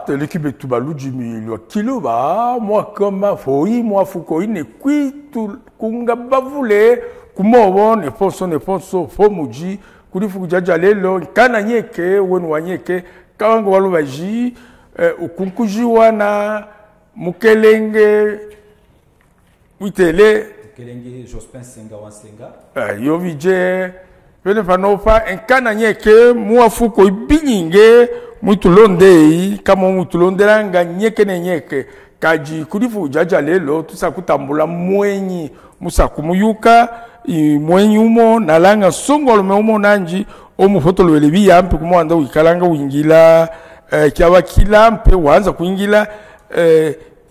L'équipe de Tubalu du kilo ba moi comme foi moi fukoi ne qui tout kunga bavule kumobo ne ponso fomuji kuri fukujaja lelo kana nyeke wonu wanyeke kawango walubaji ukunkuji wana mukelenge witele mukelenge Jospin Senga Wansenga yo vije vene panofa enkana nyeke muafuko ibinyinge Muitulonde kama muitulondelanga nyeke ne nyeke kaji kudifu jaja lelo tusa kutambula mwenyi musa kumuyuka mwenyi umo nalanga songolo me umo nanji omu fotolo welebi yampe kumwanda uikalanga uingila kiawa kila mpe wanza kuingila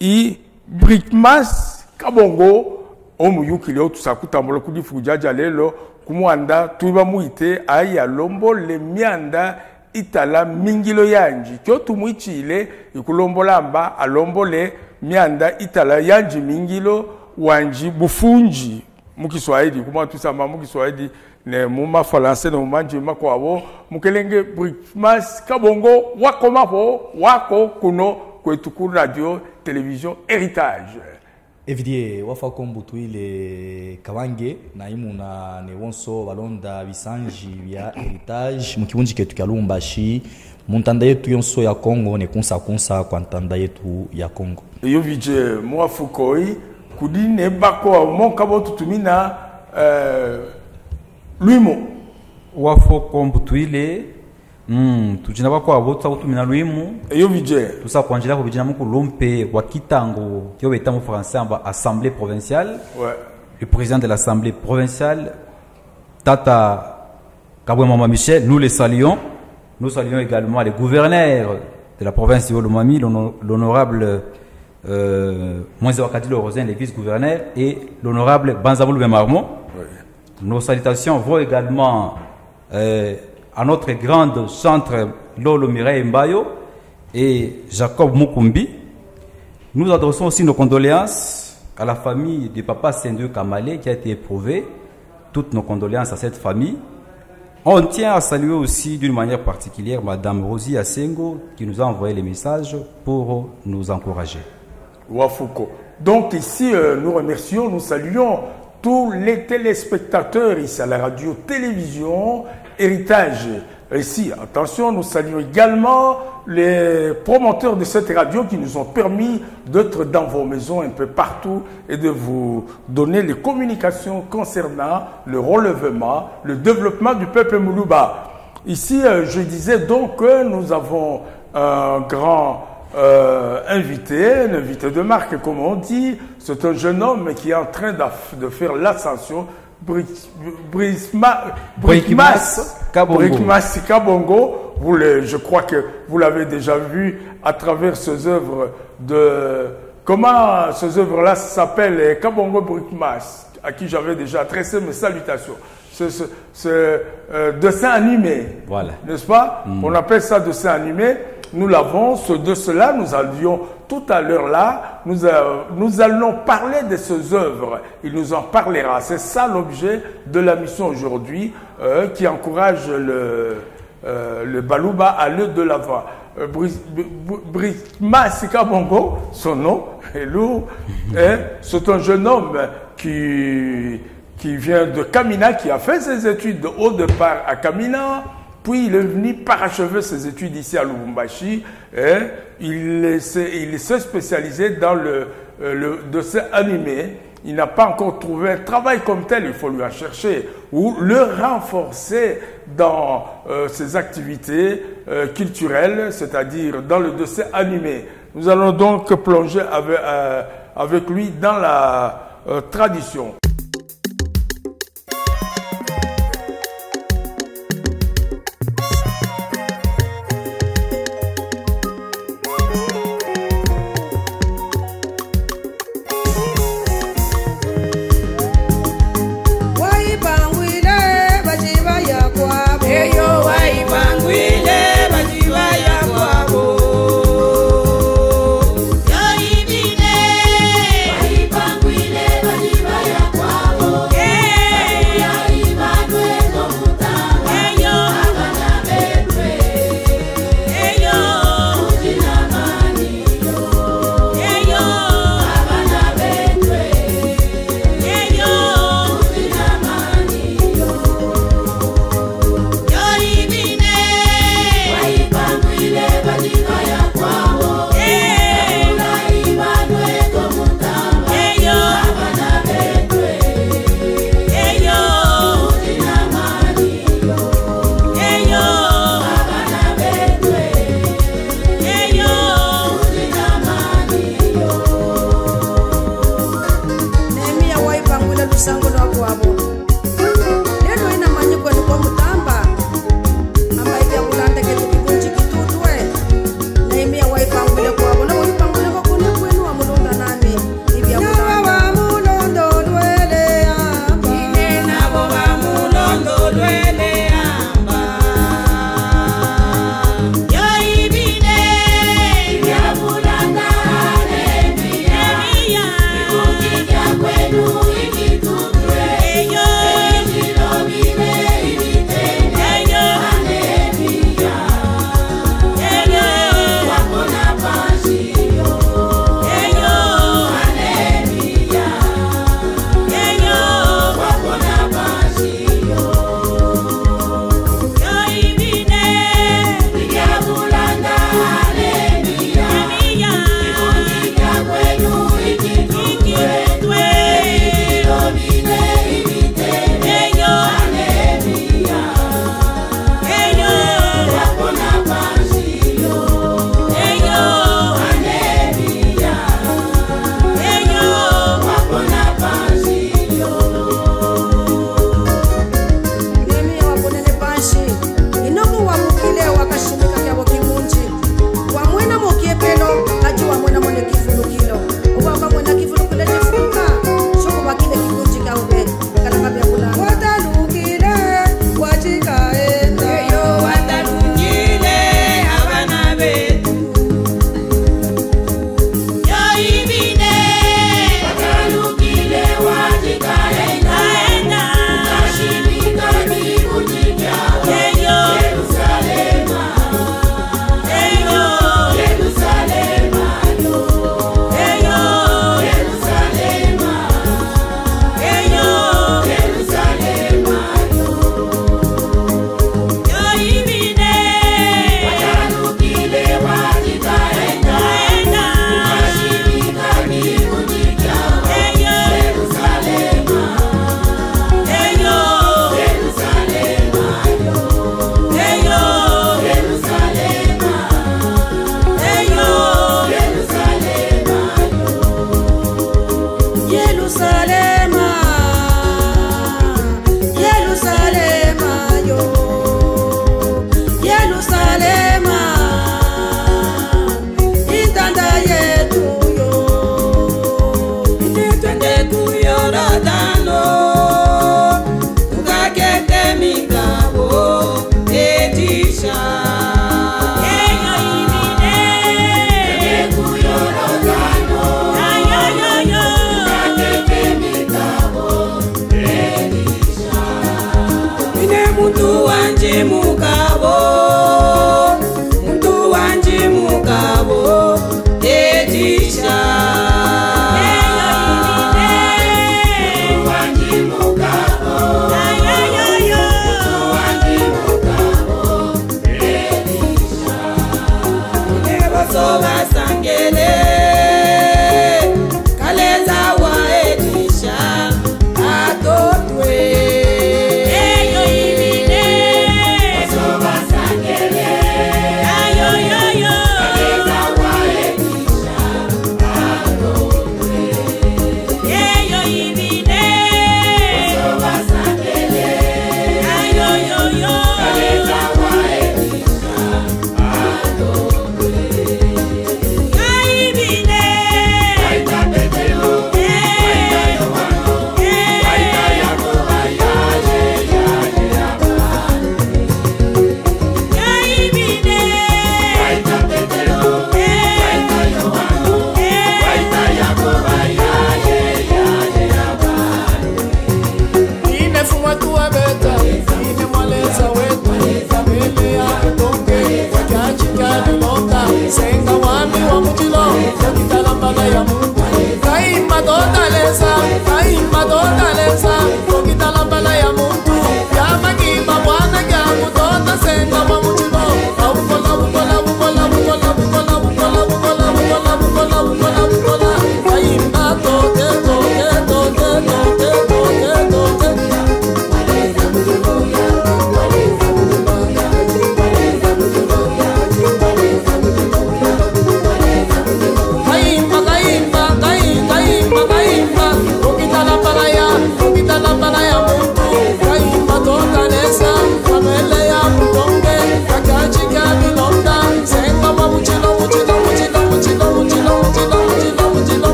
i brikmas kabongo omu yuki leo tusa kutambula kudifu jaja lelo kumwanda tuiba muite aya lombo le mianda itala mingilo yanji kyo tumuichile ikulombolamba alombole mianda itala yanji mingilo wanji bufunji mukiswahili kuma tusamba mukiswahili ne muma falanse ne mumanji makwabo mukelenge brikmas kabongo wako mapo wako kuno kwetu radio television héritage evidie wafa kombutu ile kawange na imuna ne wonso balonda bisanji bya heritage mukibunji ketu kya Lumbashi muntanda yetu yonso ya Kongo ne kunsa kwa ntanda yetu ya Kongo yo vije mwafukoi kudine bako monka botu tumina luimo wafo kombutu ile tujina bako abotsa kutumina luimu yo vije tusa kwanjila ko bijina muku lompe wa kitango kyo beta mu français amba assemblée provinciale ouais. Le président de l'assemblée provinciale Tata Kabwe Mama Michel, nous les saluons. Nous saluons également les gouverneurs de la province de Olomami, l'honorable Moïse Wakadilo Rosen, les vice-gouverneurs, et l'honorable Banzaboulou Bemarmon. Ouais. Nos salutations vont également à notre grande centre Lolo Mireille Mbayo et Jacob Mukumbi. Nous adressons aussi nos condoléances à la famille du papa Sendou Kamale qui a été éprouvé. Toutes nos condoléances à cette famille. On tient à saluer aussi d'une manière particulière Madame Rosie Asengo qui nous a envoyé les messages pour nous encourager. Wafouko. Donc ici, nous remercions, nous saluons tous les téléspectateurs ici à la radio-télévision Héritage. Ici, attention, nous saluons également les promoteurs de cette radio qui nous ont permis d'être dans vos maisons un peu partout et de vous donner les communications concernant le relèvement, le développement du peuple Moulouba. Ici, je disais donc que nous avons un grand invité, un invité de marque, comme on dit. C'est un jeune homme qui est en train de faire l'ascension. Brikmas Kabongo, je crois que vous l'avez déjà vu à travers ces œuvres de... Comment ces œuvres-là s'appellent? Kabongo Brikmas, à qui j'avais déjà adressé mes salutations. Ce dessin animé, voilà. N'est-ce pas? On appelle ça dessin animé. Nous l'avons, de cela, nous allions tout à l'heure là, nous allons parler de ces œuvres. Il nous en parlera. C'est ça l'objet de la mission aujourd'hui, qui encourage le Balouba à aller de l'avant. Brikmas Kabongo, son nom est lourd. C'est un jeune homme qui vient de Kamina, qui a fait ses études au départ à Kamina. Puis il est venu parachever ses études ici à Lubumbashi. Il s'est spécialisé dans le dessin animé. Il n'a pas encore trouvé un travail comme tel, il faut lui en chercher, ou le renforcer dans ses activités culturelles, c'est-à-dire dans le dessin animé. Nous allons donc plonger avec lui dans la tradition.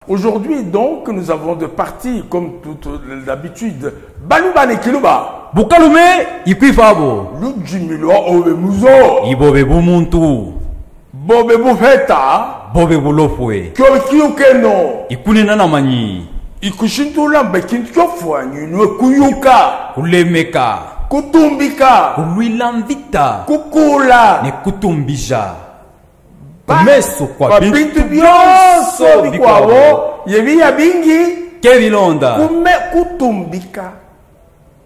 Aujourd'hui, donc, nous avons deux parties, comme toute d'habitude. Balubane Kiluba. Bukalume, Ikwifabo. Lujimilwa Owe Muzo. Ibobe Bumuntu. Bobe Bufeta. Bobe Bulofwe. Kyokyukeno. Ikune Nanamani. Ikushintula Bekin Kyofwanyu, Nwe Kuyuka. Kulemeka. Kutumbika. Kulilamvita. Kukula. Ne kutumbija. Kumeso kwa bintu byonso bikwabo yebiya bingi kevilonda kutumbika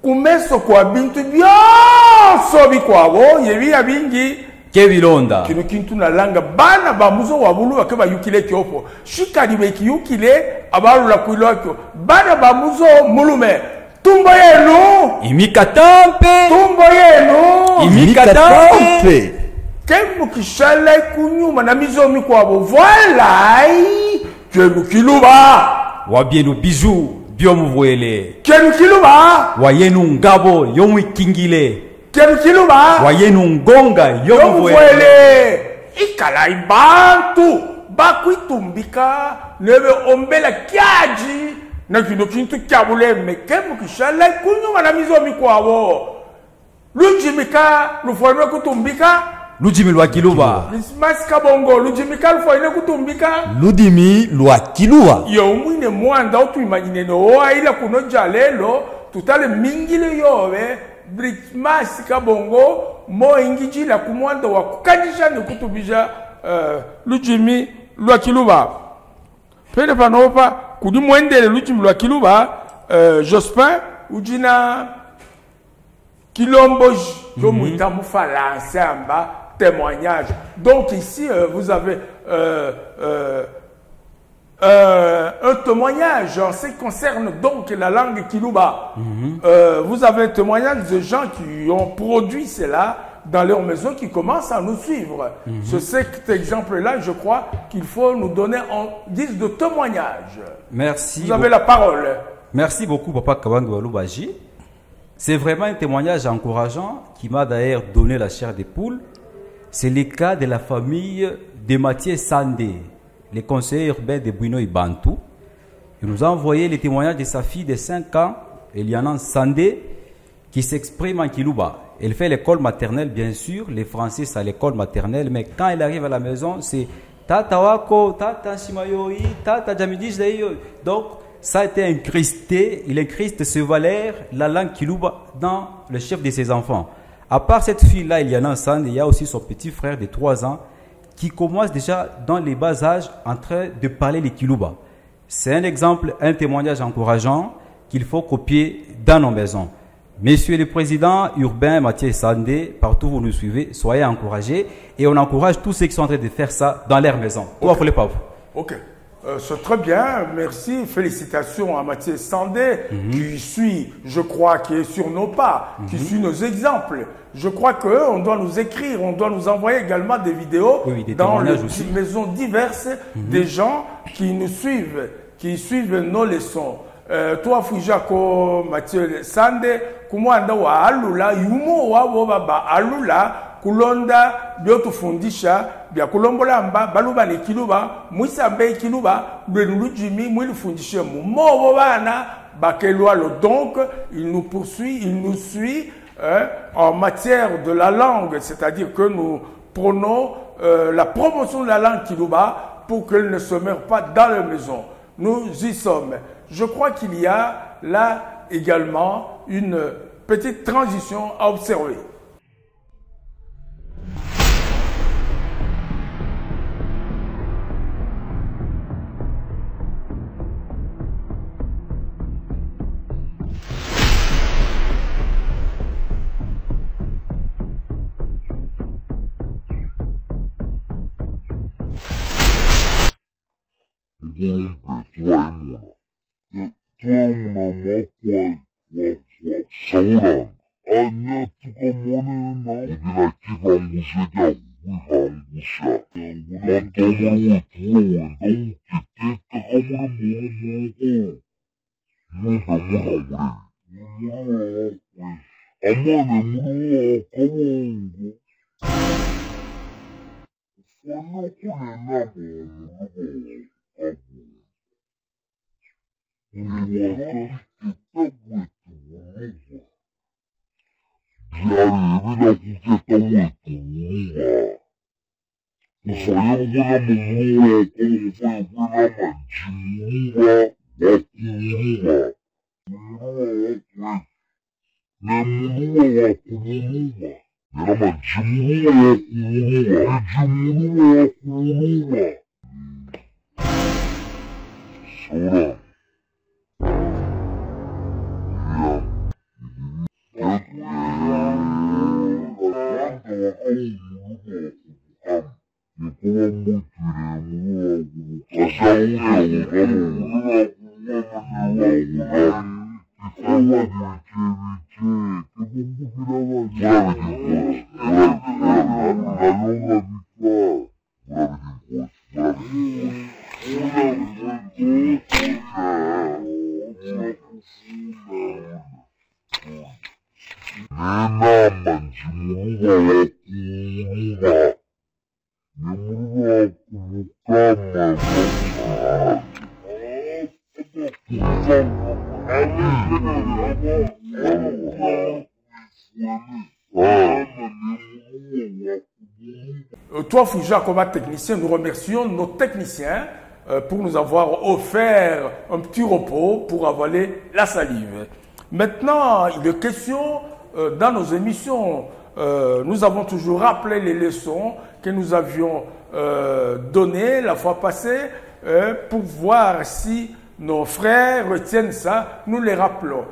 kumeso kwa bintu byonso bikwabo yebiya bingi kevilonda kino kintu nalanga bana bamuzo wabulu bakeba yukile kyofo shikali beki yukile abalula kwilwako bana bamuzo mulume tumbo yenu imikatampe tumbo yenu imikatampe Kemu kishala kunyuma na mizomi kwabo voilà kemu kiluba wabienu bijou byomuvuele kemu kiluba wayenu ngabo yomwikingile kemu kiluba wayenu ngonga yomuvuele ikala ibantu bakwitumbika nebe ombela kyaji na kino kintu kyabuleme kemu kishala kunyuma na mizomi kwabo lujimika lufuanwe kutumbika Ludimi lwa kiluba. Lismas kabongo lujimika lufuanwe kutumbika Ludimi lwa kiluba. Yo mwine mwanda otu imagine no oa ila kuno jalelo tutale mingile yowe Lismas kabongo mo ingiji la kumwanda wa kukadisha ni kutubija lujimi lwa kiluba. Pele panopa kudi mwendele lujimi lwa kiluba Jospin ujina Kilombo jo mwita mufalance amba témoignage. Donc ici, vous avez un témoignage en ce qui concerne donc la langue Kiluba. Vous avez un témoignage de gens qui ont produit cela dans leur maison qui commencent à nous suivre. Sur cet exemple-là, je crois qu'il faut nous donner en guise de témoignage. Merci. Vous avez la parole. Merci beaucoup, Papa Kabango Aloubaji. C'est vraiment un témoignage encourageant qui m'a d'ailleurs donné la chair des poules. C'est le cas de la famille de Mathieu Sandé, le conseiller urbain de Bouino Bantou. Il nous a envoyé le témoignage de sa fille de 5 ans, Eliana Sandé, qui s'exprime en Kiluba. Elle fait l'école maternelle, bien sûr. Les Français, c'est l'école maternelle. Mais quand elle arrive à la maison, c'est Tata Wako, Tata Shimayoi, Tata Jamidis. Donc, ça a été incrusté. Il incruste ce valeur, la langue Kiluba, dans le chef de ses enfants. À part cette fille-là, Eliana Sandé, il y a aussi son petit frère de 3 ans qui commence déjà dans les bas âges en train de parler le Kiluba. C'est un exemple, un témoignage encourageant qu'il faut copier dans nos maisons. Monsieur le Président urbain Mathieu Sandé, partout où vous nous suivez, soyez encouragés et on encourage tous ceux qui sont en train de faire ça dans leur maison. Ok. c'est très bien, merci, félicitations à Mathieu Sandé, qui suit, je crois, qui est sur nos pas, qui suit nos exemples. Je crois qu'on doit nous écrire, on doit nous envoyer également des vidéos dans les maisons diverses des gens qui nous suivent, qui suivent nos leçons. Toi, Fujako, Mathieu Sandé, kumwanda wa alula, yumo wa baba alula, kulonda biotufundisha bya kulombola mba baluba ne kiluba mwisa be kiluba bwenu jimi mwili fundishe mumo bana bakelwa donc il nous poursuit, il nous suit en matière de la langue, c'est-à-dire que nous prenons la promotion de la langue kiluba pour qu'elle ne se meure pas dans la maison. Nous y sommes. Je crois qu'il y a là également une petite transition à observer. Toi, Fouja, comme technicien, nous remercions nos techniciens pour nous avoir offert un petit repos pour avaler la salive. Maintenant, il est question dans nos émissions, nous avons toujours rappelé les leçons que nous avions données la fois passée pour voir si nos frères retiennent ça. Nous les rappelons.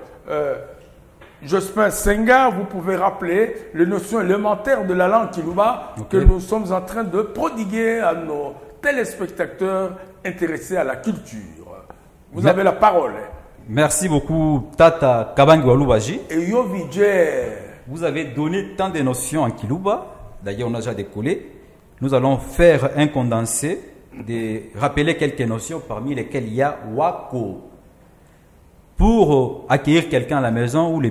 Jospin Senga, vous pouvez rappeler les notions élémentaires de la langue kiluba que nous sommes en train de prodiguer à nos téléspectateurs intéressés à la culture. Vous avez la parole. Merci beaucoup, Tata Kabangi Walubaji. Et Yo Vijay. Vous avez donné tant de notions en kiluba. D'ailleurs, on a déjà décollé. Nous allons faire un condensé, de rappeler quelques notions parmi lesquelles il y a Wako. Pour accueillir quelqu'un à la maison ou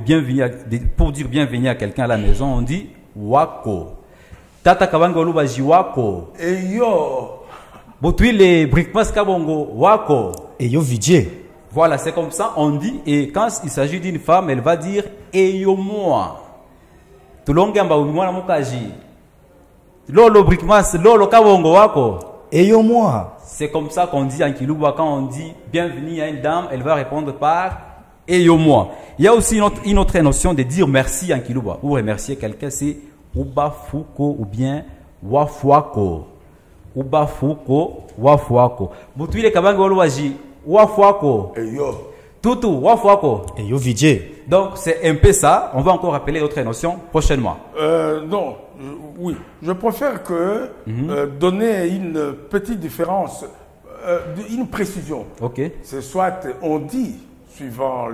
pour dire bienvenue à quelqu'un à la maison, on dit Wako. Tata Kabango Lubaji Wako. Et yo. Botui les Brickmas Kabongo Wako. Et yo Vijay. Voilà, c'est comme ça on dit. Et quand il s'agit d'une femme, elle va dire et yo moi. Tulongamba umwana mukaji. Lolo Brickmas, lolo Kabongo Wako. Et yo moi. C'est comme ça qu'on dit en Kiluba, quand on dit bienvenue à une dame, elle va répondre par et yo moi. Il y a aussi une autre notion de dire merci en Kiluba. Ou remercier quelqu'un, c'est Uba Fuko ou bien Wafuako. Uba Fuko, Wafuako. Boutouile Kabango Oluwaji, Wafuako. Et yo. Tutu, Wafuako. Et yo Vijay. Donc c'est un peu ça. On va encore rappeler d'autres notions prochainement. Non. Oui, je préfère que donner une petite différence. une précision. Ok. C'est soit on dit, suivant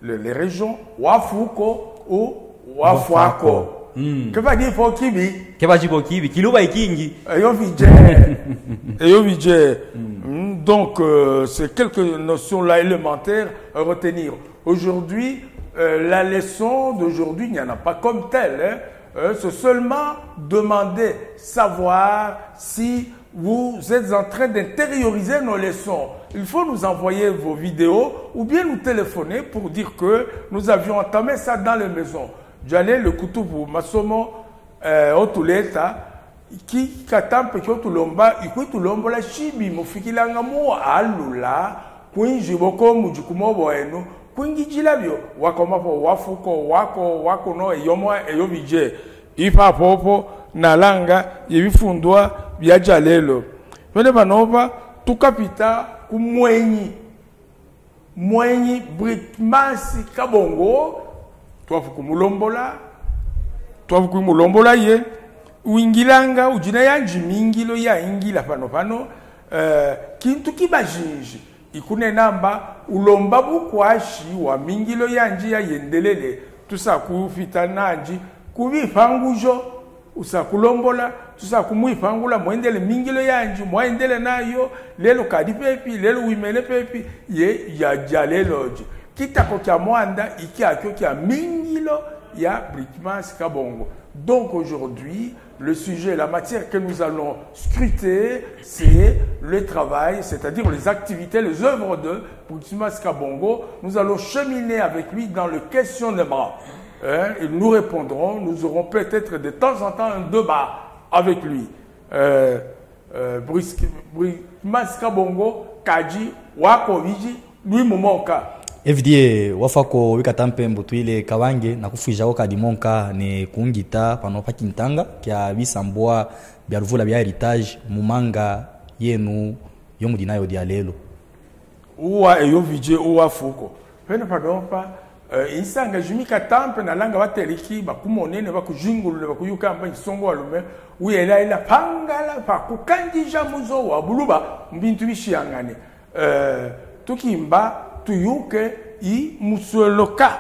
les régions, Wafuko ou Wafuako. Que va dire Fokibi? Que va dire Fokibi? Kiluba ikingi. Donc, c'est quelques notions là élémentaires à retenir. Aujourd'hui, la leçon d'aujourd'hui, il n'y en a pas comme telle. C'est seulement demander, savoir si vous êtes en train d'intérioriser nos leçons. Il faut nous envoyer vos vidéos ou bien nous téléphoner pour dire que nous avions entamé ça dans les maisons. J'allais le couteau pour Masomo Otuleta qui katampe ki otulomba ikutulombola shibi mufikilanga mu alula kwinjiboko mujikumo boenu kwingijilabyo wakomapo wafuko wako no eyomo eyobije ifa popo nalanga yebifundwa byajalelo bene banova tukapita kumwenyi Brikmasi Kabongo twafukumulombola ye uingilanga ujina yanji mingilo ya ingila pano kintu kibajinji ikune namba ulomba bukwashi wa mingilo yanji ya yendelele tusakufita nanji kubifangujo usakulombola tusakumwifangula mwendele mingilo yanji mwendele nayo lelo kadi pepi lelo wimele pepi ye ya jaleloji kitako kya mwanda iki akyo kya mingilo ya Brikmasi Kabongo. Donc aujourd'hui, le sujet, la matière que nous allons scruter, c'est le travail, c'est-à-dire les activités, les œuvres de Brikmasi Kabongo. Nous allons cheminer avec lui dans le questionnement. Et nous répondrons, nous aurons peut-être de temps en temps un débat avec lui. Brikmasi Kabongo, Kaji, Wakoviji, lui Momonka. FDA wafako wikatampe mbutwile kawange na kufujako kadimonka ne kungita panopa kintanga kya bisambwa bya ruvula bya heritage mumanga yenu yomudinayo dialelo uwa eyovije uwa fuko pena padompa insanga jimika tampe na langa bateliki bakumonene bakujingulule bakuyukamba isongo walume uyela ila pangala pakukanjija muzo wa buluba mbintu bishiyangane tukimba tuyuke i musueloka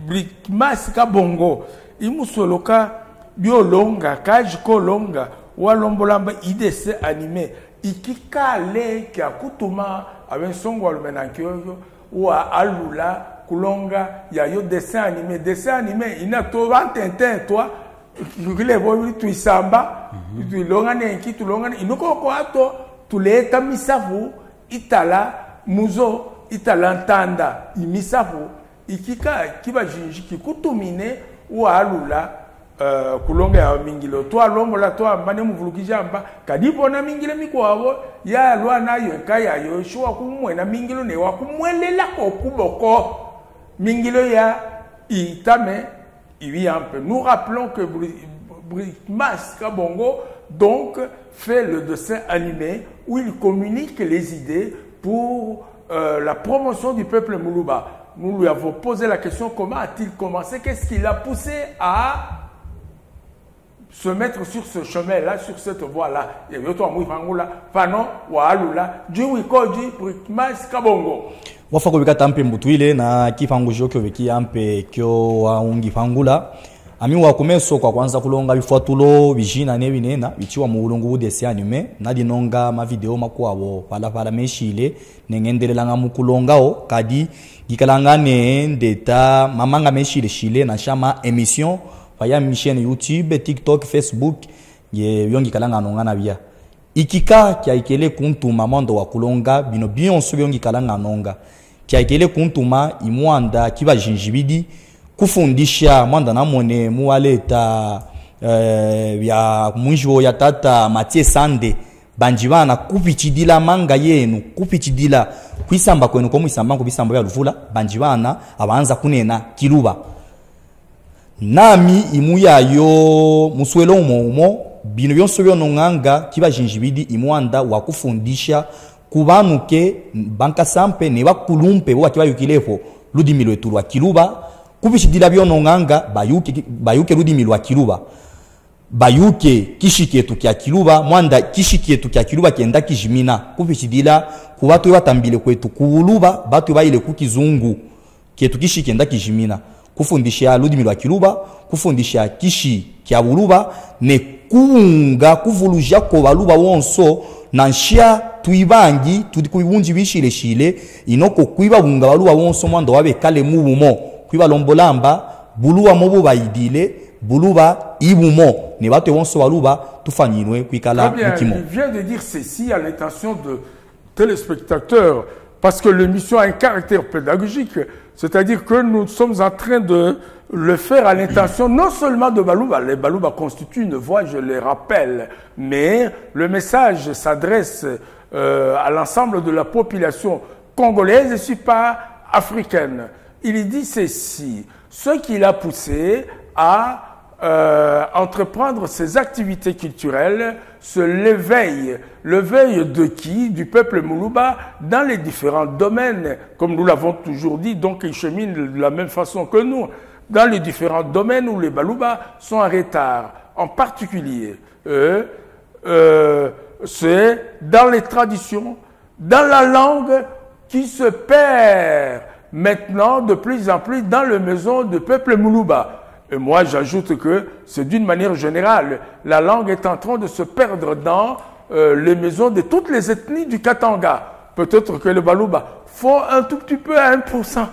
Brikmasi Kabongo i musueloka biolonga kajiko longa walombolamba idese anime ikikale kya kutuma abensongo walumenankyoyo wa alula kulonga ya yo dessin anime inato vantentin toi kile bobi tuisamba tuilonga nenki tulonga inoko ko ato tuleta misavu itala muzo italantanda imisafu ikika kibajinji kikutumine ualula kulonga ya mingilo to alombola to ambane muvulukijamba kadibona mingile mikwabo ya lwa nayo nkaya yo shwa kumwena mingilo ne wakumwelela ko kuboko mingilo ya itame ibiampe. Nous rappelons que Brikmasi Kabongo donc fait le dessin animé où il communique les idées pour la promotion du peuple Muluba. Nous lui avons posé la question, comment a-t-il commencé? Qu'est-ce qui l'a poussé à se mettre sur ce chemin-là, sur cette voie-là? Il y a eu Fano, Waalula, Jiwikoji, Brikmasi Kabongo. Wafako wikata ampe mbutwile na kifangujo kyo wiki ampe kyo waungi fangula. Ami wakumeso kwa kwanza kulonga bifuatulo bijina nebinena bichiwa mu bulungu budesi anime nadi nonga ma video makwabo pala meshile nengendelela nga mukulongao kadi gikalangane ndeta mamanga meshile shile na shama emission faya chaîne YouTube, TikTok, Facebook ye yongi kalanga nongana bia ikika kya ikele kuntuma mondo wa kulonga bino bionso yongi kalanga nonga kya ikele kuntuma imwanda kiba jinjibidi kufundisha mwanda namone muwaleta ya munjwo ya tata Mathieu Sande banjibana kupichidila manga yenu kupichidila kwisamba kwenu ko mwisamba ko bisamba bya ruvula banjibana abanza kunena kiluba nami imuya yo muswelo umo bino byonso byononganga kiba jinjibidi imwanda wa kufundisha kubanuke banka sampe ne bakulumpe bo kiba yukilepo ludimilo eturwa kiluba kubichidila byononganga bayuke ludimilo wa kiluba bayuke kishiketu kya kiluba mwanda kishiketu kya kiluba kenda kijimina kupichidila kubatu batambile kwetu kuuluba batu baile kukizungu kyetu kishikenda kijimina kufundisha ludimi lwa kiluba kufundisha kishi kya buluba ne kuunga kuvuluja ko baluba wonso na nshia tuibangi tudikubunji bishile shile inoko kuiba bunga baluba wonso mwando wabe kale mubumo kuiba lombolamba buluwa mobu baidile buluba ibumo ne bato wonso baluba tufanyinwe kwikala mukimo. Il vient de dire ceci à l'intention de téléspectateurs parce que l'émission a un caractère pédagogique, c'est-à-dire que nous sommes en train de le faire à l'intention non seulement de Balouba, les Balouba constituent une voix, je les rappelle, mais le message s'adresse à l'ensemble de la population congolaise et si pas africaine. Il dit ceci, ce qui l'a poussé à entreprendre ces activités culturelles, c'est l'éveil de qui? Du peuple Moulouba dans les différents domaines, comme nous l'avons toujours dit, donc ils cheminent de la même façon que nous, dans les différents domaines où les Balouba sont en retard. En particulier, c'est dans les traditions, dans la langue qui se perd maintenant de plus en plus dans les maisons du peuple Moulouba. Et moi, j'ajoute que c'est d'une manière générale, la langue est en train de se perdre dans les maisons de toutes les ethnies du Katanga. Peut-être que les Balouba font un tout petit peu à 1%.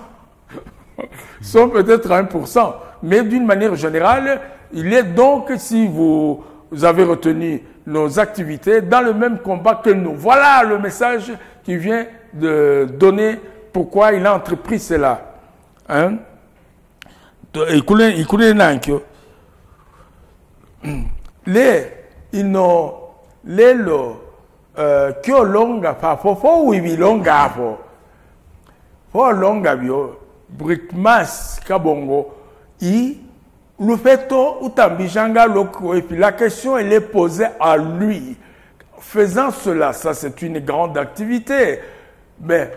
Sont peut-être à 1%. Mais d'une manière générale, il est donc, si vous avez retenu nos activités, dans le même combat que nous. Voilà le message qui vient de donner pourquoi il a entrepris cela. Hein? Écoutez, Nankyo. Kyo longa pa fo wibi longa fo longa bio Brickmas Kabongo le fait utambijanga loko et puis la question elle est posée à lui. Faisant cela, ça c'est une grande activité. Mais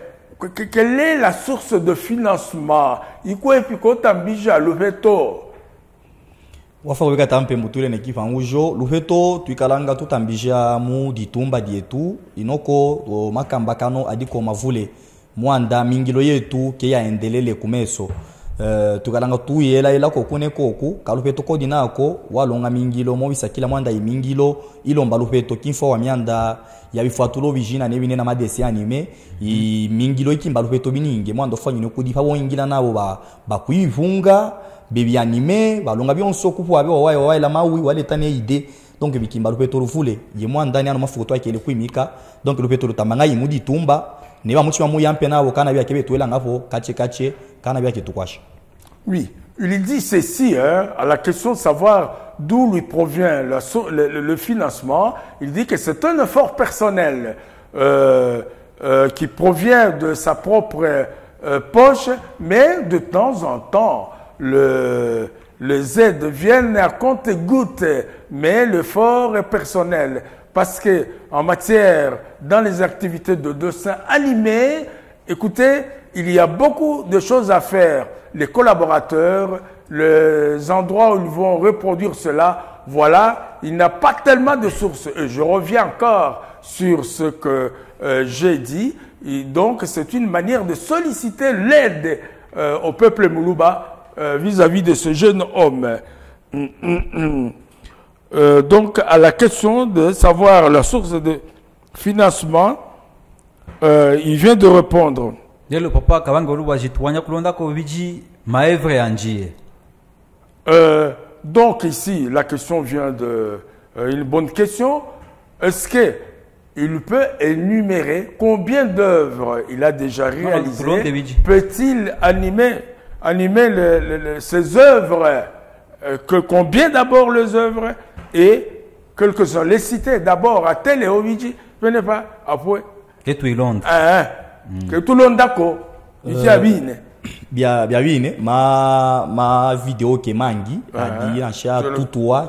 quelle est la source de financement? Iko epiko tambija lufeto. Wafa weka tampe mutule nekifa ujo lufeto tuikalanga tutambija mu ditumba dietu inoko makamba kano adiko mavule mwanda mingilo yetu ke yaendelele kumeso. Tukalanga tuyela ela kokune koku kalufeto kodinako walonga mingilo mo bisakila mwanda imingilo ilomba lufeto kinfo wa mianda ya bifuatulo bijina nebine na madesi anime mingilo ikimba lufeto bininge mwando fanyine kudifa wongila nabo bakuyivunga bebi anime balonga byonso kupo abe waye la mawi wale tane ide donc bikimba lufeto rufule ye mwanda ni ano mafuto akele kuimika donc lufeto rutamanga imudi tumba ne ba mutima mu yampe nabo kana bya kebe tuela ngafo kache kana bya ketukwasha. Oui, il dit ceci hein, à la question de savoir d'où lui provient le financement. Il dit que c'est un effort personnel qui provient de sa propre poche, mais de temps en temps, les aides viennent à compte-gouttes, mais l'effort est personnel. Parce que en matière, dans les activités de dessin animé, écoutez, il y a beaucoup de choses à faire. Les collaborateurs, les endroits où ils vont reproduire cela, voilà, il n'y a pas tellement de sources. Et je reviens encore sur ce que j'ai dit. Et donc, c'est une manière de solliciter l'aide au peuple Moulouba vis-à-vis de ce jeune homme. Donc, à la question de savoir la source de financement, il vient de répondre. Le papa Kavangoluba jitwanya kulonda ko biji maevre anjie. Donc ici, la question vient de une bonne question. Est-ce que il peut énumérer combien d'œuvres il a déjà réalisées? Peut-il animer ces œuvres? Combien d'abord les œuvres et quelques-uns les citer d'abord à tel et Oviji. Venez pas après. Que tout le monde. Que tout le monde d'accord. Ici à Bine. bia wine ma video ke mangi adi ansha tutua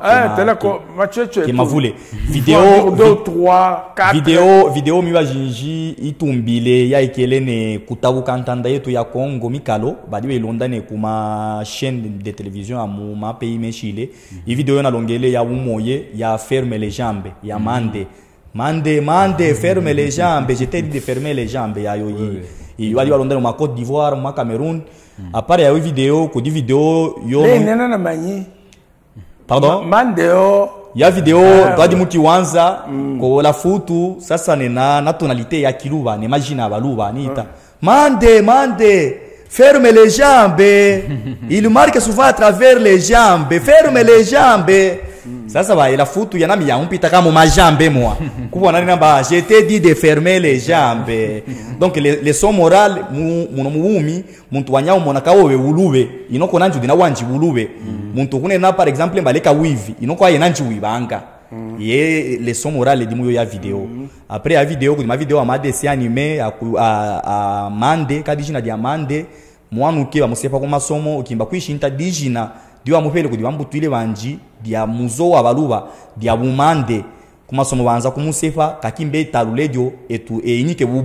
ke mavule video 2 3 4 video miwa jinji itumbile ya ikelene kutabu kantanda yetu ya Congo mikalo badi we londane kuma chaîne de télévision amu ma pays mechile i video na longele ya umoye ya ferme les jambes ya mande ferme les jambes, j'étais dit de fermer les jambes ya yo il y a londane ma Côte d'Ivoire ma Cameroun à part ya vidéo ko di vidéo yo nena manyi pardon mandeo ya vidéo badi muki wanza ko la futu sasa na tonalité ya kiluba ne imagine baluba nita mande ferme les jambes il marque souvent à travers les jambes ferme les jambes sasa ba ila futu ya nami ya mpita kama majambe moi kubona namba je t'ai dit de fermer les jambes donc les sons morales muumi muntu wanyao mona kawe ulube inoko nanju dina wanji ulube muntu kunena par exemple mbaleka wivi inoko aye nanju wibanga ye les sons morales dimuyo ya video après ya video ko ma video ama dessin animé a mande kadijina dia mande mwanu ke ba musepa ko masomo okimba kwishinta dijina diwa mupele ko diwambu twile banji dia muzo wa baluba dia bumande kuma somo banza kumusefa kakimbe taluledio etu enyike bu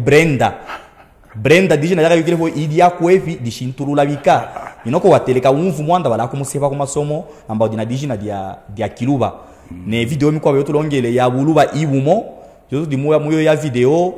Brenda dijina yaka yukile fo idia kwefi dishinturula bika inoko wateleka umvu mwanda bala kumusefa kuma somo amba dina dijina dia kiluba ne video mikwa yoto longele ya buluba ibumo yoto dimuya muyo ya video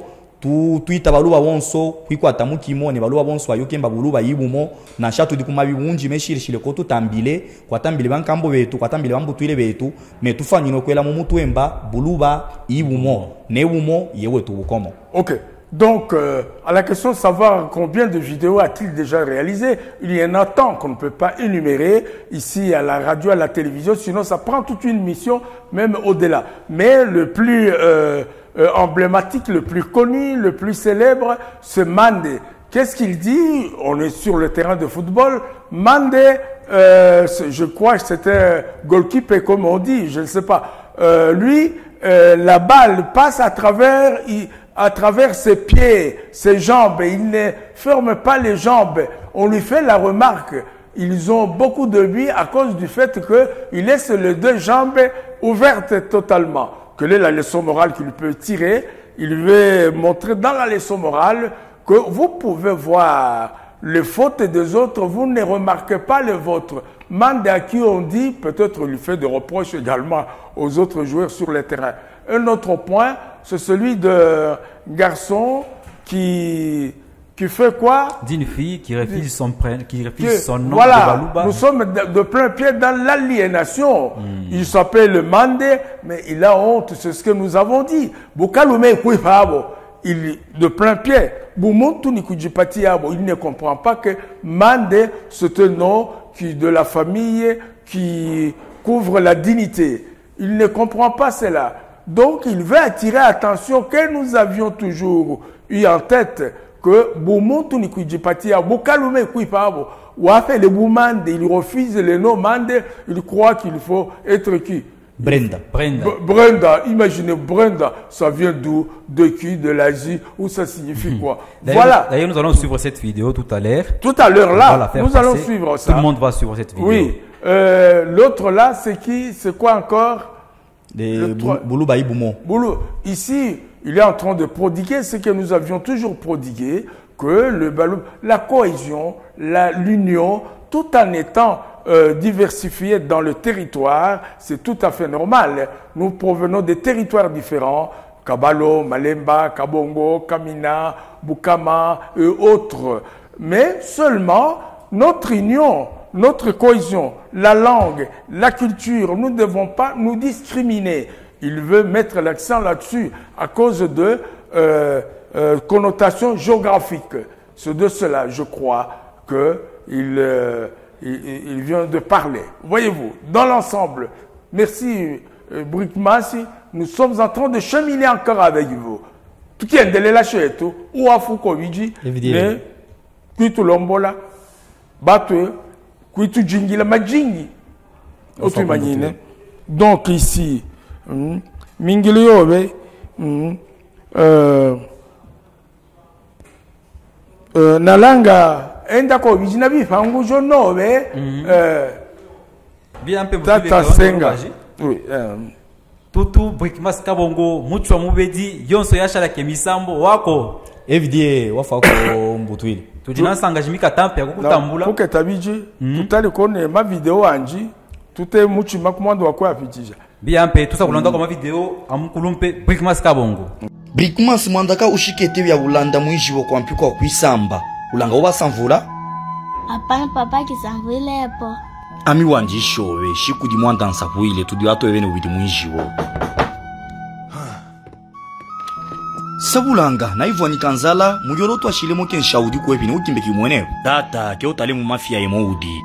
tuita baluba bonso kwikwata mukimo ne baluba bonso ayokemba buluba yibumo na shatu dikuma bibunji meshirishile ko tutambile kwatambile bankambo betu kwatambile bambutwile betu me tufanyino kwela mu mutwemba buluba yibumo nebumo yewe tubukomo. OK. Donc, à la question de savoir combien de vidéos a-t-il déjà réalisé, il y en a tant qu'on ne peut pas énumérer ici à la radio, à la télévision, sinon ça prend toute une mission, même au-delà. Mais le plus emblématique, le plus connu, le plus célèbre, c'est Mande. Qu'est-ce qu'il dit? On est sur le terrain de football. Mande, je crois que c'était goalkeeper comme on dit, je ne sais pas. Lui, la balle passe à travers ses pieds, ses jambes. Il ne ferme pas les jambes. On lui fait la remarque. Ils ont beaucoup de lui à cause du fait qu'il laisse les deux jambes ouvertes totalement. Quelle est la leçon morale qu'il peut tirer? Il veut montrer dans la leçon morale que vous pouvez voir les fautes des autres, vous ne remarquez pas les vôtres. Mande à qui on dit, peut-être lui fait des reproches également aux autres joueurs sur le terrain. Un autre point, c'est celui de garçon qui fait quoi? D'une fille qui refuse son nom. Voilà, nous sommes de plein pied dans l'aliénation. Il s'appelle Mande, mais il a honte, c'est ce que nous avons dit. Il de plein pied. Il ne comprend pas que Mande, c'est un nom de la famille qui couvre la dignité. Il ne comprend pas cela. Donc, il veut attirer l'attention que nous avions toujours eu en tête que Boumontu ni kujipatia Bukalume kuipabo wafe le Boumande, il refuse le nom Mande, il croit qu'il faut être qui? Brenda. Imaginez Brenda, ça vient d'où? De qui? De l'Asie, où ça signifie quoi? Voilà. D'ailleurs, nous allons suivre cette vidéo tout à l'heure. Tout à l'heure là, nous allons suivre ça. Tout le monde va suivre cette vidéo. Oui. L'autre là, c'est qui? C'est quoi encore? Boulouba Iboumo. Boulou. Ici, il est en train de prodiguer ce que nous avions toujours prodigué, que la cohésion, l'union, tout en étant diversifié dans le territoire, c'est tout à fait normal. Nous provenons des territoires différents, Kabalo, Malemba, Kabongo, Kamina, Bukama et autres. Mais seulement notre union, notre cohésion, la langue, la culture, nous ne devons pas nous discriminer. Il veut mettre l'accent là-dessus à cause de connotations géographiques. C'est de cela, je crois, qu'il vient de parler. Voyez-vous, dans l'ensemble, merci Brickmassi, nous sommes en train de cheminer encore avec vous. Tout qui est de lâcher tout, ou à Foucault-Viji, mais Kuitu Lombola, Batue, Kuitu Jingila Majingi. Donc ici, Mingiliobe, Nalanga enda ko bijina bifangu jo nobe bien peu tata senga oui tutu Brikmas Kabongo muchwa mubedi yonso yashala kemisambo wako Evidie wafako mbutwili. tujina sanga jimika tampe yakutambula kuke tabiji tutali kone ma video anji tute muchi makumando wako afitija bien peu tusa kulonda kwa video amukulumpe Brikmas Kabongo Brikmas mwandaka ushikete ya ulanda mwijiwo kwa mpiko wa kuisamba ulanga uba samvula Apana papa kisamvule epo. ami wanjishowe shikudi mwanda nsavwile tudi watu evene ubidi mwijiwo sabulanga na hivyo nikanzala mujolo tu ashilemo kenshaudi kuepini ukimbe kimweneo data ke utale mu mafia yemoudi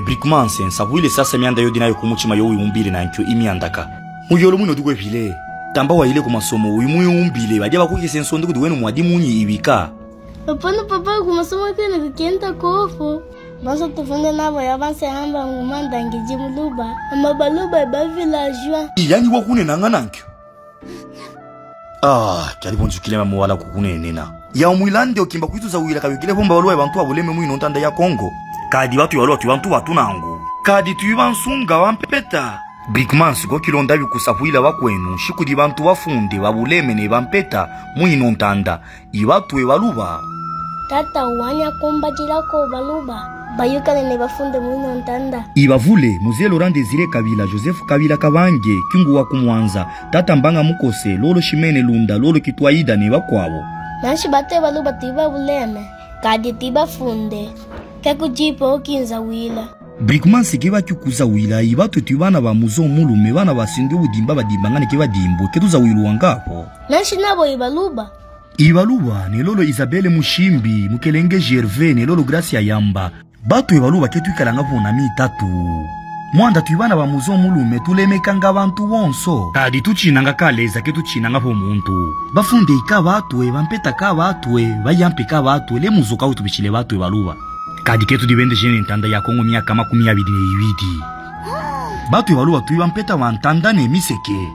Brikmas nsavwile sasa mianda yodi nayo kumuchima yo umbile na nkyo imiandaka mujolo muno dukwepile tamba wa ile kumasomo uyu umbile bajya bakukise nsonde kudi wenu mwadi munyi ibika Apana papa kumasomo tena kukenta kofo. Basa tufunde nabo ya banse hamba ngumanda ngiji muluba. Ama baluba ba villageois. yani wakune nanganankyo kyali bonjukile muwala kukunenena ya umwilande okimba kwituza wila kabikile bomba walwa bantu abuleme mwino ntanda ya Kongo kadi batu yalwa bantu batunangu kadi tuyibansunga wampeta Brikmas go kilonda bikusafwila bakwenu shikudi bantu bafunde babuleme ne bampeta mwino ntanda ibatwe baluba Tata wanya kumba jirako baluba. Bayukane ne bafunde mwino ntanda. ibavule muzie Laurent Désiré Kabila Joseph Kabila Kabange kingu wa kumwanza tata mbanga mukose lolo shimene lunda lolo kitwaida ne bakwabo Nanshi bate baluba tiba buleme. Kadi tiba funde. Kakujipo okinza wila. Brikmas kiba kyukuza wila ibatu tubana ba muzo mulume bana basinde ubudimba badimbangane kiba dimbo ketuza wiluwa ngapo Nanshi nabo ibaluba. ibaluba ne lolo Isabelle Mushimbi mukelenge Gervais ne lolo Gracia Yamba batu ibaluba ketwikalanga bona mitatu mwanda tubana ba muzo mulume tulemekanga abantu bonso kadi tuchinanga kaleza ketuchinanga po muntu bafunde ikabatwe bampeta kabatwe bayampe kabatwe le muzoka utubishile batu ibaluba kadi ketu dibende jene ntanda ya Kongo miaka 22 batu ibaluba tuibampeta wantanda ne miseke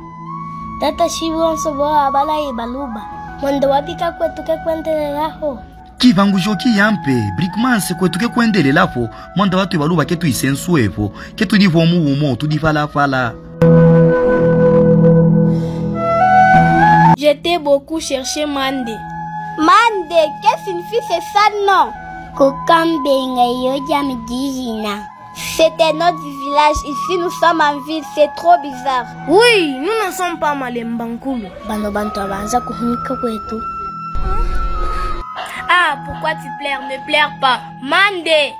Tata shibonso boa abala ibaluba. Mwendo wapika kwetu kekwendelelaho. kivangu joki yampe Brikmas kwetuke kwendelelapo mwanda watu ibaluba ketu isensuepo ketu divo muwumo tudifalafala. J'étais beaucoup chercher Mande. Mande, qu'est-ce que signifie ça non? Kokambenga yoja mjijina. C'était notre village. Ici, nous sommes en ville. C'est trop bizarre. Oui, nous ne sommes pas Malembankulu. Bano bantu abanza kuhunika kwetu. Ah, pourquoi tu pleures? Ne pleure pas. Mande!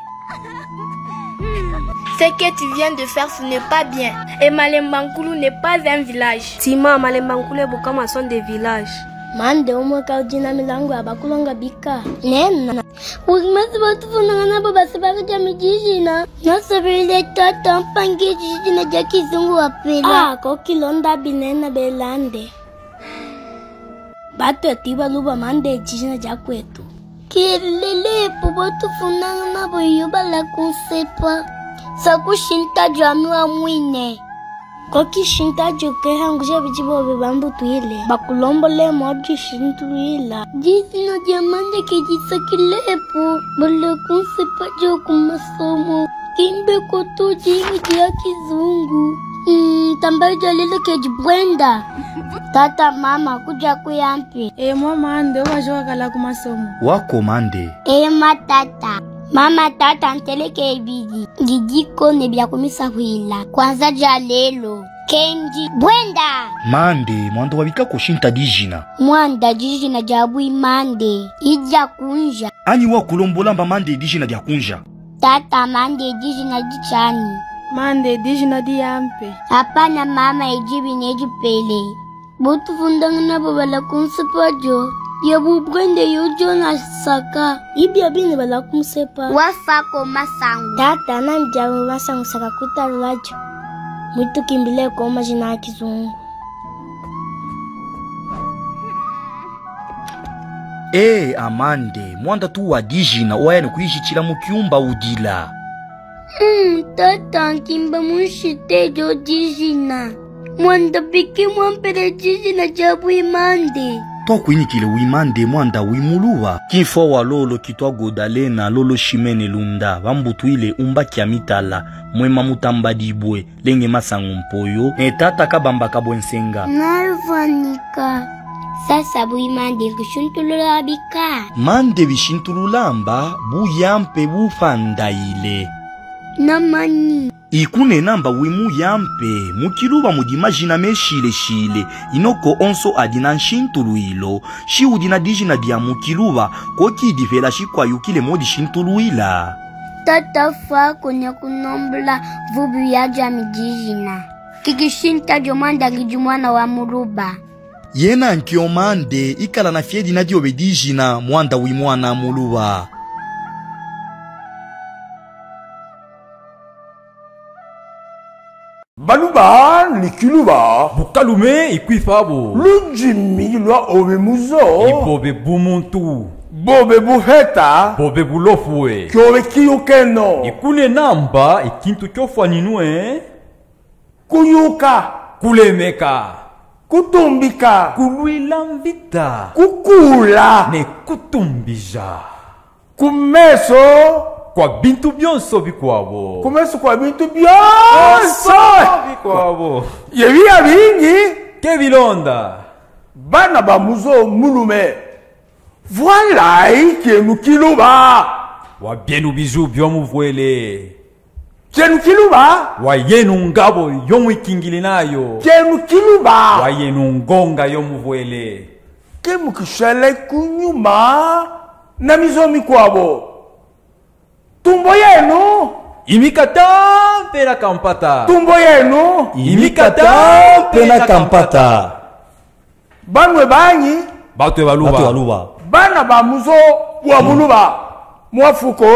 Ce que tu viens de faire, ce n'est pas bien. Et Malembankulu n'est pas un village. Tima, Malembankulu et Bukama sont des villages. Mande umweka ujina milango abakulonga bika. Nena. Wimezi batu funanga nabo basibaka jamijijina. Nasabile tata mpangi jijina jakizungu wapela. Ah, kokilonda binena belande. Batu atiba luba mande jijina jakwetu. Kilele batu funanga nabo yuba la kunsepa. Sakushinta jamua mwine. Koki shinta joke hangusha bijibo bebambu tuile. Bakulombo le moji shintuila. Jisi na diamante ke jisa kilepo. Bale kunsepa joku masomo. Kimbe koto jini kia kizungu. Tambaye jalile ke jibwenda. Tata mama kuja kuyampi. moi, Mande, on va jouer à la kumasomo. Wako Mande Matata. Mama tata nteleke ibidi. Gijiko nebya kumisa huila. Kwanza jalelo. Kenji. Bwenda. Mande mwanda wabika kushinta dijina Mwanda jijina jabu imande. Ija kunja. ani wakulombolamba Mande dijina dia kunja Tata mande jijina jichani. Mande, dijina di ampe. Hapana mama ejibi nejipele. Botu fundanga na babala kunsepajo. Yabu bwende yojo na saka. Ibi abine bala kunsepa. Wafako masangu. Tata na mjamu masangu saka kutalajo. Mwitu kimbile kwa majina ya kizungu. Amande mwanda tu wa dijina oyane kuishichila mukyumba udila Tata nkimba mushitejo dijina. Mwanda biki mwampere jijina jabu imande. twakuinikile wimande mwanda wimuluwa kifo wa lolo kitwa godale na lolo shimene lunda bambutuile umba kia mitala mwema mutambadibwe lenge masango mpoyo netata kabamba kabwensenga Narvanika. Sasa buimande kushintulula bika. mande bishintululamba buyampe bufandaile Namani. ikune namba wimu yampe mukiluba mudimajina meshile inoko onso adina nshintuluilo shi udina dijina dia mukiluba koki divela shikwayukile modi shintuluila Tata fa konya kunombla vubu ya jamijijina. Kikishinta jomanda gijumwana wa muruba. yena nkiomande ikala na fiedi na diobe dijina mwanda wimwana muluba Baluba, likiluba. Bukalume ikwifabo. Lujimi lwa obe muzo. Ibobe bumuntu. Bobe buheta. Bobe bulofwe. Kyobe kiyukeno. Ikune namba ikintu kyofwa ninue. Kuyuka. Kulemeka. Kutumbika. Kuluila mvita. Kukula. Ne kutumbija. Kumeso. Kwa bintu byonso bikwabo. Kumeso kwa bintu byonso bikwabo. Yebiya bingi. Kebilonda. Bana ba muzo mulume. Voilà ikenu kiluba. Wa bienu biju byomuvwele. Kenu kiluba. Wa yenu ngabo yomwikingili nayo. Kenu kiluba. Wa yenu ngonga yomuvwele. Kemu kishale kunyuma na mizomi kwabo. Tumbo yenu. Imikata pena kampata. Tumbo yenu. imikata pena kampata Banwe banyi. Batwe baluba. Bana ba muzo wa muluba. Mwafuko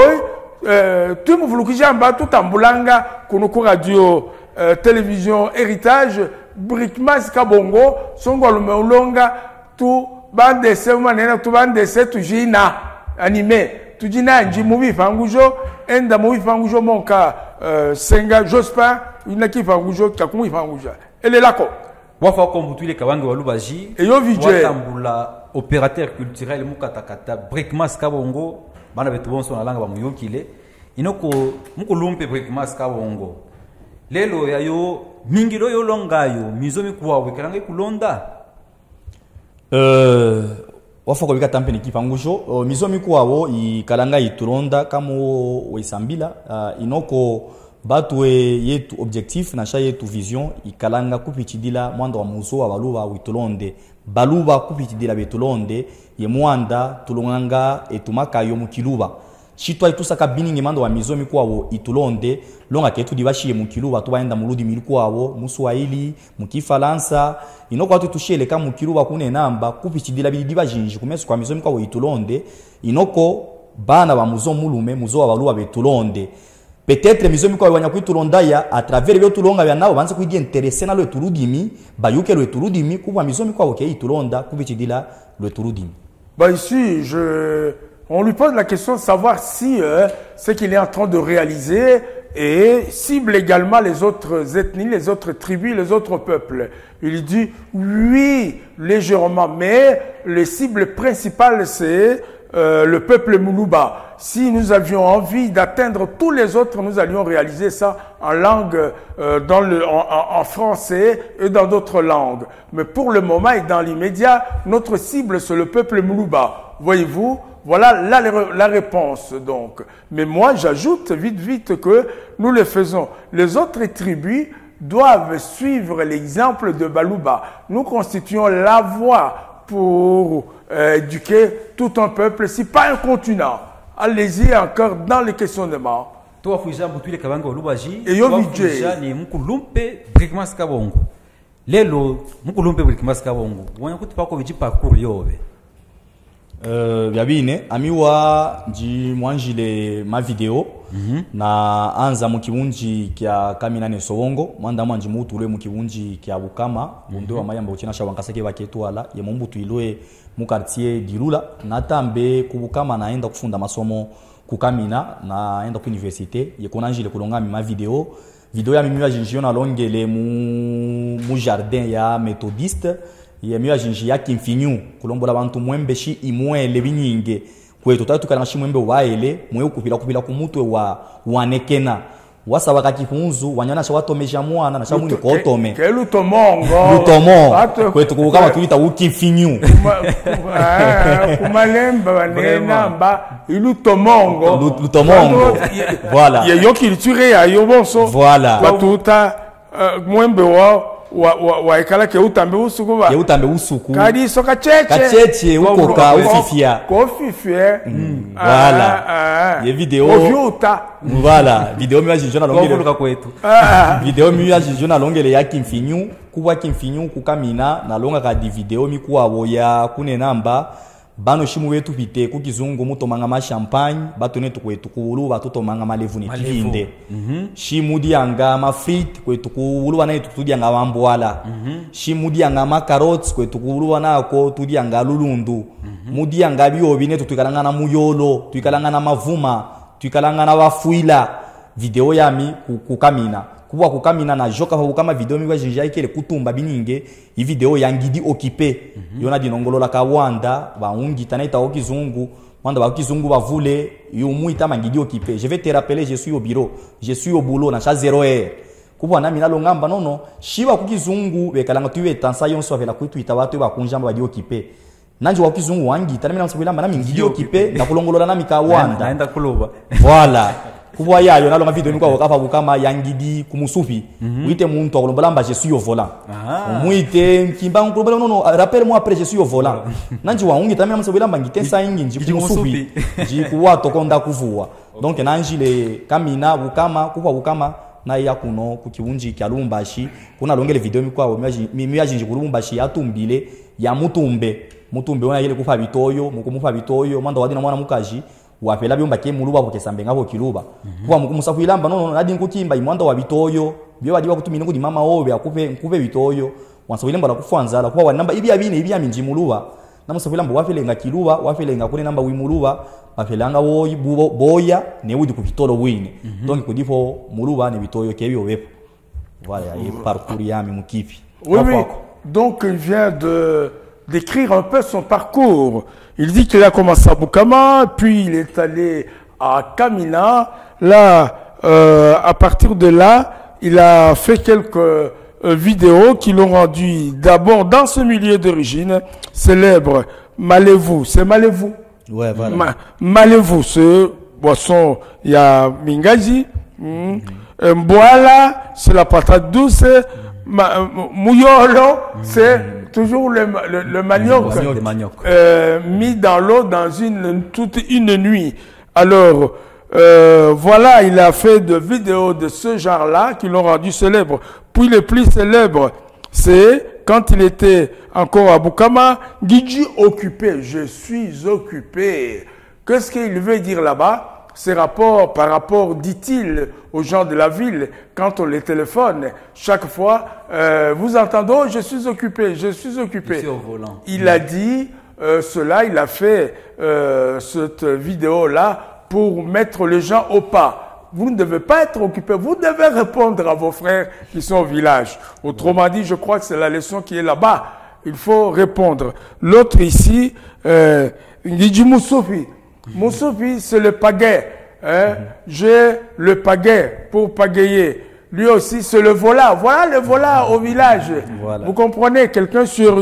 tumuvulukijamba tutambulanga kunuku radio télévision héritage Brickmas Kabongo songo lumeulonga tu bandese manena tu bandese tujina animé tujina nji mubi fangujo enda mubi fangujo monka senga Jospin inaki fangujo kakumu fanguja ele lako Wafa kombutuile kawange walubaji. Eyo vijwe. Watambula opérateur culturel mukatakata Brickmas Kabongo bana betu bonso na langa bamuyokile inoko mukulumpe Brickmas Kabongo lelo yayo mingilo yo longayo mizomi kuwawe kalanga kulonda wafa ko bikata mpeni kipangujo mizomi kwao ikalanga itulonda kamo weisambila inoko batwe yetu objectif na yetu vision ikalanga kupitidila mwanda wa muzo wa baluba witulonde baluba kupitidila betulonde ye mwanda tulonganga etumaka yo mukiluba chitwa itusaka biningi mando wa mizomi kwao itulonde longa ketu dibashiye mukiluba tubaenda muludi milkwao muswahili mukifalansa inoko watu tushele kama mukiluba kune namba kupitidila bidiba jinji kumeso kwa mizomi kwao itulonde inoko bana ba muzo mulume muzo wa baluba betulonde peut-être mizomi kwa wanya kuitulondaya à travers byo tulonga bya nabo banze kuidia interesser na le turudimi bayuke le turudimi kuba mizomi kwa okay itulonda kubitidila le turudimi. Bah ici on lui pose la question de savoir si ce qu'il est en train de réaliser et cible également les autres ethnies, les autres tribus, les autres peuples. Il dit oui, légèrement, mais le cible principal c'est le peuple Muluba. Si nous avions envie d'atteindre tous les autres, nous allions réaliser ça en langue, en français et dans d'autres langues. Mais pour le moment et dans l'immédiat, notre cible c'est le peuple Muluba. Voyez-vous, voilà la réponse donc. Mais moi j'ajoute vite que nous le faisons. Les autres tribus doivent suivre l'exemple de Baluba. Nous constituons la voie pour éduquer tout un peuple, si pas un continent. Allez-y encore dans les questionnements. Toi fuja mbutuile kabango walubaji. Eyo vijwe. Ni mukulumpe Brickmas Kabongo. Lelo mukulumpe Brickmas Kabongo. Wanya kutipako viji parcours yobe. Byabine amiwa nji mwanjile ma video na anza mukibunji kya kaminane sobongo mwanda mwanji mutule mukibunji kya bukama ndo wa mayamba uchina shawankasake baketwala ye mumbutu ilwe mu quartier dilula natambe kubukama naenda kufunda masomo kukamina naenda ku université ye konanjile kulonga ma video ya mimi wa jinjiona longele mu jardin ya methodiste ye miyo ajinji ya kimfinyu kulombola bantu mwembe shi imwele binyinge kwetu tatu kana shi mwembe waele mwe kupila kumutwe wa nekena wasa wakati kunzu wanyana sha watomesha mwana na sha mwini kotome ke lutomongo kwetu kukama tulita ukimfinyu kumalemba banena mba ilutomongo voilà ye yokilture ya yo bonso voilà batuta mwembe wa ekala ke utambe usuku kadi soka cheche uko ka ufifia voilà ye video voilà video mi ajijona longele kwetu video mi ajijona longele ya kimfinyu kuwa kimfinyu kukamina na longa ka di video mi kuwa boya kune namba bano shimu wetu pite kukizungu mutomanga ma champagne batonetu kwetu kuulu batutomanga malevu ni kivinde shimu dianga ma frites kwetu kuulu bana tudianga mambwala shimu dianga ma carrots kwetu kuulu bana ko tudianga lulundu mudianga biobi ne tuikalanga na muyolo tuikalanga na mavuma tuikalanga na wafuila video yami kukamina kuwa kukamina na joka kama video miwa jinja ikele kutumba bininge i video yangidi occupé yona dinongolola ka Wanda baungi tanaita okizungu Wanda bakizungu bavule yumuita mangidi occupé. Je vais te rappeler, je suis au bureau, je suis au boulot na cha 0 heure kuwa na mina longamba nono shiba kukizungu bekalanga tuwe tansa yonso avela kwitu itawatu bakunjamba badi occupé nanji wa kizungu wangi tanamina msabulamba na mingidi occupé na kulongolola na mika Wanda naenda kuloba voilà kuwa yayo nalonga video niko wakafa bukama yangidi kumusupi uite muntu akulombolamba je suis au volant muite kimba nkulombola nono rappelle-moi après je suis au volant nanji waungi tamina msabulamba ngitensa ingi nji kumusupi nji kuwa tokonda kuvua donc nanji le kamina bukama kuwa bukama na ya kuno kukiunji kya Lumbashi kuna longele video mikwa miyajinji kulumbashi atumbile ya mutumbe ona yele kufa bitoyo mukumufa bitoyo manda wadina mwana mukaji wapela byomba ke muluba bokesambe ngabo kiluba kuba mukumusa kuilamba nono nadi nkukimba imwanda wa bitoyo byo badi bakutumina ngudi mama obe akupe bitoyo wansawilemba la kufanza kuba wa namba ibi abine ibi aminji muluba namusawilemba wafelenga kiluba wafelenga kune namba wimuluba wafelanga boya ne wudi kupitolo wine donc kudifo muluba ne bitoyo kebyo bepo voilà et parcours yami mukipi oui donc il vient de d'écrire un peu son parcours. Il dit qu'il a commencé à Bukama, puis il est allé à Kamina. Là, à partir de là, il a fait quelques vidéos qui l'ont rendu d'abord dans ce milieu d'origine célèbre. Malevou, c'est Malevou. Ouais, voilà. Malevou, ce boisson, il y a Mingazi, Mboala, c'est la patate douce, Mouyolo, c'est toujours le manioc, mis dans l'eau dans toute une nuit. Alors, voilà, il a fait de vidéos de ce genre-là qui l'ont rendu célèbre. Puis le plus célèbre, c'est quand il était encore à Bukama, Gidji occupé, je suis occupé. Qu'est-ce qu'il veut dire là-bas? Ces rapports, par rapport, dit-il aux gens de la ville, quand on les téléphone, chaque fois, vous entendez, oh, je suis occupé, je suis occupé. Je suis au volant. Il a dit cela, il a fait cette vidéo-là pour mettre les gens au pas. Vous ne devez pas être occupé, vous devez répondre à vos frères qui sont au village. Autrement dit, je crois que c'est la leçon qui est là-bas. Il faut répondre. L'autre ici, Ngidji Moussofi. Moussofi, c'est le pagaie. Hein? J'ai le pagaie pour pagayer. Lui aussi, c'est le volat. Voilà le volat au village. Voilà. Vous comprenez? Quelqu'un sur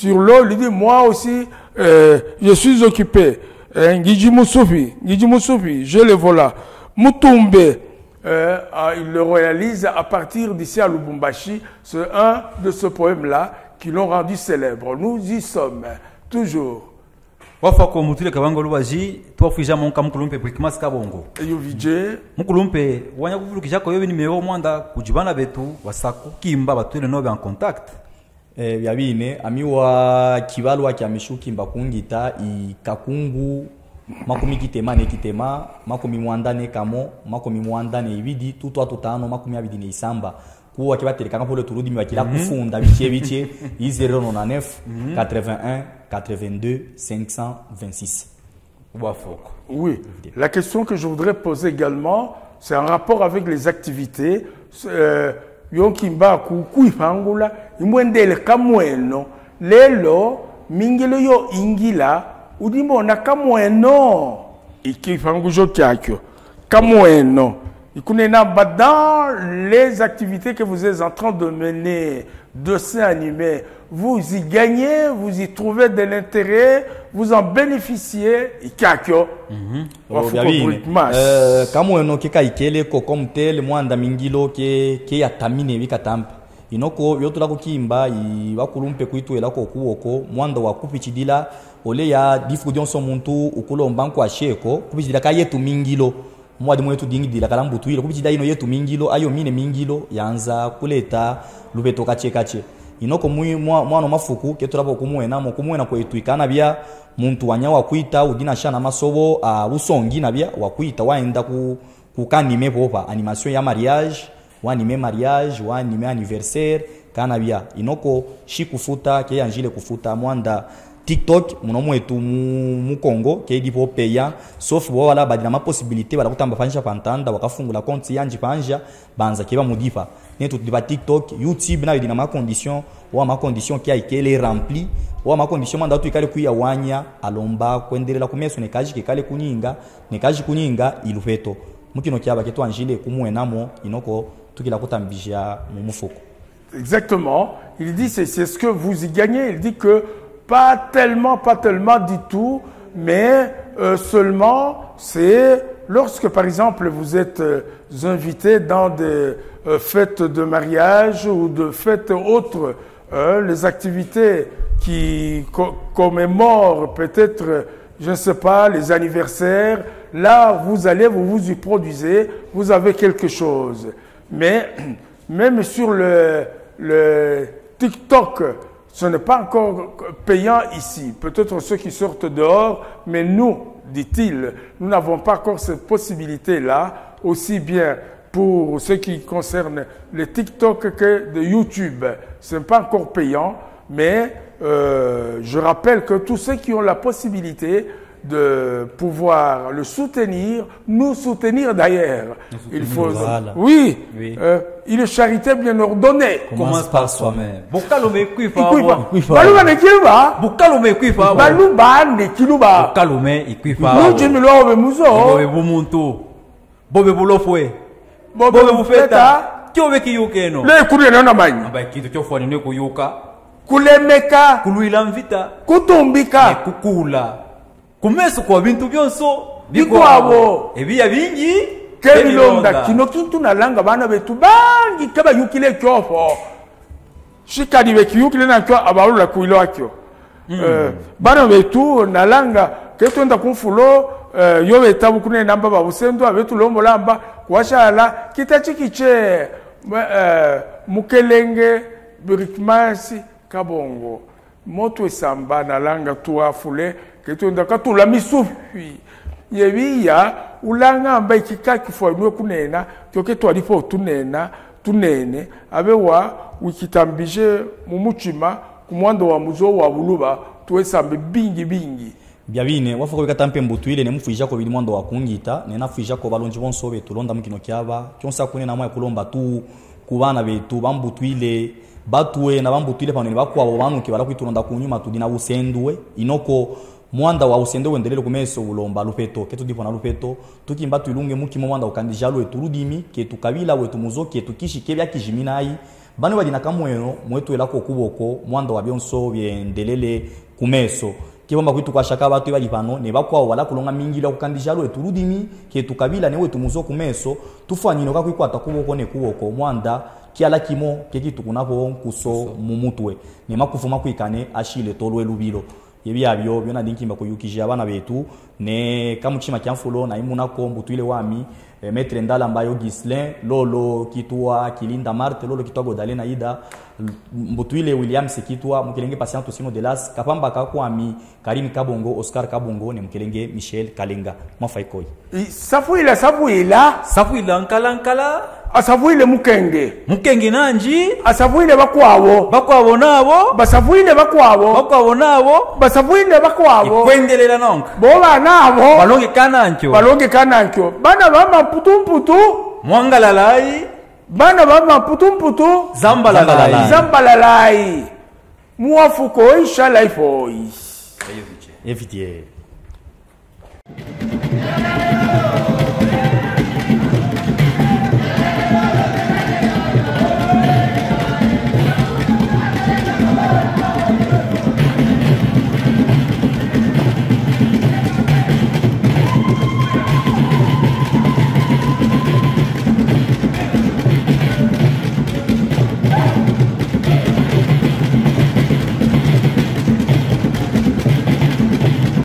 l'eau lui dit, moi aussi, je suis occupé. Ngidji Moussofi, j'ai le volat. Mutumbe, il le réalise à partir d'ici à Lubumbashi. C'est un de ce poème-là qui l'ont rendu célèbre. Nous y sommes toujours. Wafako mutule kabango lubaji twafija monka mukulumpe bwikimasi kabongo eyo vije mukulumpe wanya kuvulukisha ko yobi nimero mwanda kujibana betu wasaku kimba batwele nobe en contact byabine amiwa kibalwa kya mishukimba kungita ikakungu makumi kitema makumi mwandane kamo makumi mwandane ibidi tutwa tutano makumi abidi ne isamba kuwa kibaterekanga pole turudi miwakira kufunda biche 099 81 82 526. Oui, la question que je voudrais poser également, c'est en rapport avec les activités. Yonkimba kukuifangula imwendele kamweno lelo mingilo yo ingila udimona kamweno ikifangujo kyakyo kamweno ikunena dans les activités que vous êtes en train de mener, dessins animés, vous y gagnez, vous y trouvez de l'intérêt, vous en bénéficiez ikakyo kamweno kekaikele ko comme tel mwanda mingilo ke yatamine bikatampa inoko yotula kukimba ibakulumpe kuitwela ko kuoko mwanda wa kupichidila ole ya difudion so muntu ukulomba nko asheko kupichidila ka yetu mingilo mwadi mwetu dingi dila kala mbutuile kupichida ino yetu mingilo ayo mine mingilo yanza kuleta lubeto kache inoko mwana mafuku ketulapo kumwena kwetu ikana bya muntu wanyawa kuita udina shana masobo usongi nabya wakuita waenda kukanime popa animation ya mariage wanime mariage wanime anniversaire kana bya inoko shikufuta ke yanjile kufuta mwanda TikTok munomwetu mu Congo ke dipo peya sauf bo wala badina ma possibilité bala kutamba fanisha pantanda wakafungula compte yanji panja banza keba mudipa neto diba TikTok YouTube na dina ma condition qui a été rempli wa ma condition manda tu ikale kuya wanya alomba kwendelela kumeso ne kaji kale kunyinga ilufeto mukino kyaba keto anjile kumwenamo inoko tukila kutambisha mu mufuko. Exactement, il dit c'est ce que vous y gagnez, il dit que pas tellement du tout, mais seulement c'est lorsque par exemple vous êtes invité dans des fêtes de mariage ou de fêtes autres, les activités qui commémorent peut-être, je ne sais pas, les anniversaires, là vous allez, vous y produisez, vous avez quelque chose. Mais même sur le TikTok, ce n'est pas encore payant ici. Peut-être ceux qui sortent dehors, mais nous, dit-il, nous n'avons pas encore cette possibilité-là, aussi bien pour ce qui concerne le TikTok que de YouTube. Ce n'est pas encore payant, mais je rappelle que tous ceux qui ont la possibilité de pouvoir le soutenir, nous soutenir d'ailleurs. Il faut, oui. Il est charité bien ordonnée. Commence par soi-même. Bukalome kuifa. Baluba ne kiluba. Bukalome kuifa. Baluba ne kiluba. Bukalome ikuifa. Nous jimilo obe muzo. Bobe bumuntu. Bobe bulofwe. Bobe bufeta. Kyobe kiyukeno. Le kuri na manyi. Aba kitu kyofani ne kuyuka. Kulemeka. Kuluila mvita. Kutumbika. Kukula. Kumeso kwa bintu byonso bikwabo ebiya bingi kelilonda kino kintu nalanga bana betu bangi kaba yukile kyofo shikadi be kiyukile na kyo abalula kuilo akyo bana betu nalanga ketwenda kumfulo yo betabu kune namba babusendo abetu lombo lamba kwashala kitachikiche mukelenge birikmasi kabongo moto esamba nalanga tuafule ketunda katula misufi yebiya ulanga mba ikikaki fo kunena kyoke twalipo tunene abewa wikitambije mumuchima kumwando wa muzo wa buluba tuesambe bingi byabine wafuko bikatampe mbutuile ne mufija ko bili mwando wa kungita ne nafija ko balonji bonso betu londa mukino kyaba kyonsa kunena mwa kulomba tu kubana betu bambutuile batuwe na bambutuile panene bakwabo banuke balakwitulonda kunyuma tudina usendwe inoko mwanda wa usende wendelele kumeso ulomba lupeto ketu dipo na lupeto tukimba tuilunge mukimo mwanda ukandijalo eturudimi ketu kabila wetu muzo ketu kishi kebya kijiminai bane badina kamweno mwetu elako kuboko mwanda wa byonso byendelele kumeso kibomba kwitu kwa shaka batu bali pano ne bakwa wala kulonga mingila ukandijalo eturudimi ketu kabila ne wetu muzo kumeso tufanyino ka kwikwata kuboko ne kuboko mwanda kiala kimo kekitu kunapo kuso mumutwe ne makufuma kwikane ashile tolwe lubilo yebyabyo byona dinkimba kuyukije abana betu ne kamuchima kyamfulo na imuna ko mbutuile wami metre ndala mbayo Gislin lolo kitwa Kilinda Marte lolo kitwa Godalena Ida mbutuile William Sekitwa mkelenge patient Sino Delas kapamba kakwami Karim Kabongo Oscar Kabongo ne mkelenge Michel Kalenga mafaikoi safuila nkala asavuile mukenge nanji asavuile bakwabo nabo basavuile bakwabo nabo basavuile bakwabo ikwendelela nonka boba nabo balonge kanancho bana bama putumputu mwangalalai bana bama putumputu zambalalai Moi fuko inshallah foi. Évitez.